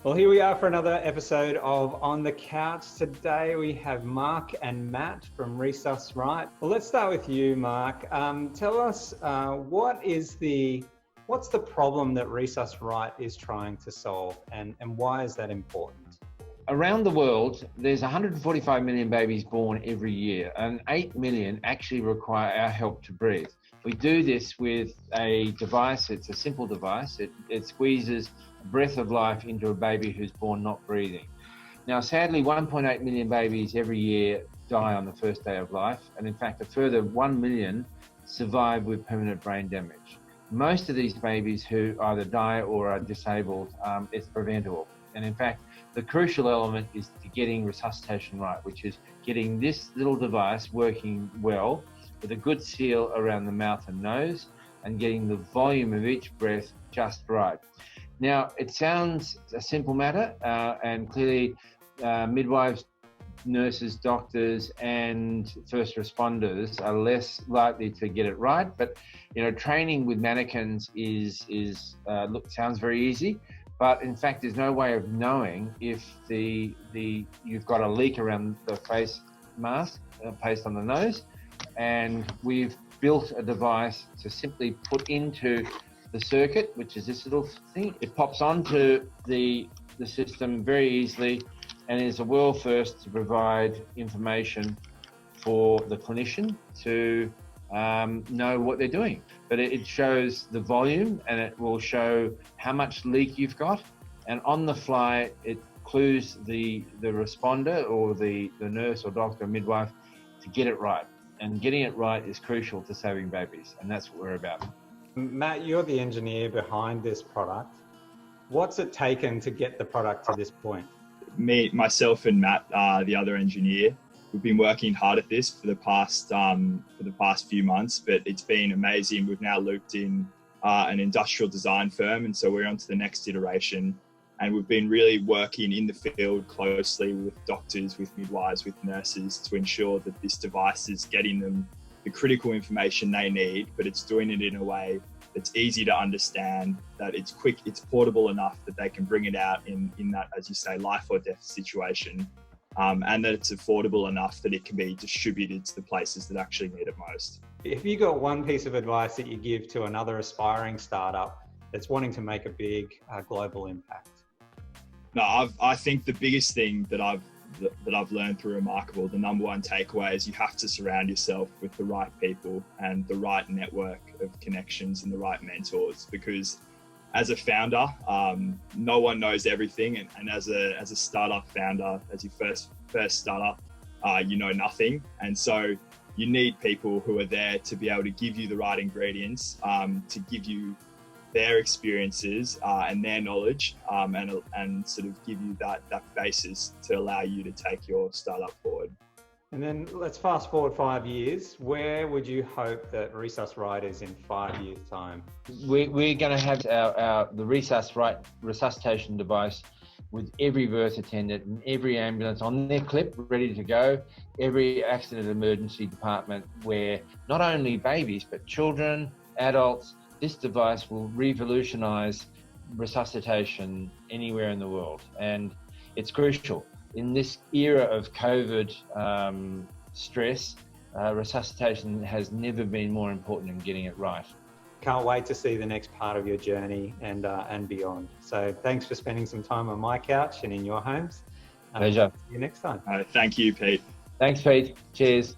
Well, here we are for another episode of On the Couch. Today we have Mark and Matt from ResusRight. Well, let's start with you, Mark. Tell us what's the problem that ResusRight is trying to solve, and why is that important? Around the world, there's 145 million babies born every year, and 8 million actually require our help to breathe. We do this with a device. It's a simple device. It squeezes a breath of life into a baby who's born not breathing. Now, sadly, 1.8 million babies every year die on the first day of life, and in fact, a further 1 million survive with permanent brain damage. Most of these babies who either die or are disabled, it's preventable. And in fact, the crucial element is to getting resuscitation right, which is getting this little device working well with a good seal around the mouth and nose and getting the volume of each breath just right. Now, it sounds a simple matter, and clearly midwives, nurses, doctors, and first responders are less likely to get it right. But training with mannequins sounds very easy, but in fact, there's no way of knowing if you've got a leak around the face mask placed on the nose. And we've built a device to simply put into the circuit, which is this little thing. It pops onto the system very easily, and is a world first to provide information for the clinician to know what they're doing. But it shows the volume, and it will show how much leak you've got, and on the fly it clues the responder or the nurse or doctor or midwife to get it right. And getting it right is crucial to saving babies, and that's what we're about. Matt, you're the engineer behind this product. What's it taken to get the product to this point? Myself and Matt, the other engineer, we've been working hard at this for the past few months, but it's been amazing. We've now looped in an industrial design firm, and so we're on to the next iteration. And we've been really working in the field closely with doctors, with midwives, with nurses to ensure that this device is getting them the critical information they need, but it's doing it in a way that's easy to understand, that it's quick, it's portable enough that they can bring it out in that, as you say, life or death situation, and that it's affordable enough that it can be distributed to the places that actually need it most. If you got one piece of advice that you give to another aspiring startup that's wanting to make a big global impact? No, I think the biggest thing that I've learned through Remarkable, the number one takeaway, is you have to surround yourself with the right people and the right network of connections and the right mentors. Because as a founder, no one knows everything, and as a startup founder, as you first start up, you know nothing, and so you need people who are there to be able to give you the right ingredients, to give you their experiences and their knowledge, and sort of give you that basis to allow you to take your startup forward. And then let's fast forward 5 years. Where would you hope that ResusRight is in 5 years' time? We're going to have the ResusRight resuscitation device with every birth attendant and every ambulance on their clip, ready to go, every accident emergency department, where not only babies, but children, adults. This device will revolutionize resuscitation anywhere in the world, and it's crucial. In this era of COVID stress, resuscitation has never been more important in getting it right. Can't wait to see the next part of your journey and beyond. So thanks for spending some time on my couch and in your homes. Pleasure. See you next time. Thank you, Pete. Thanks, Pete. Cheers.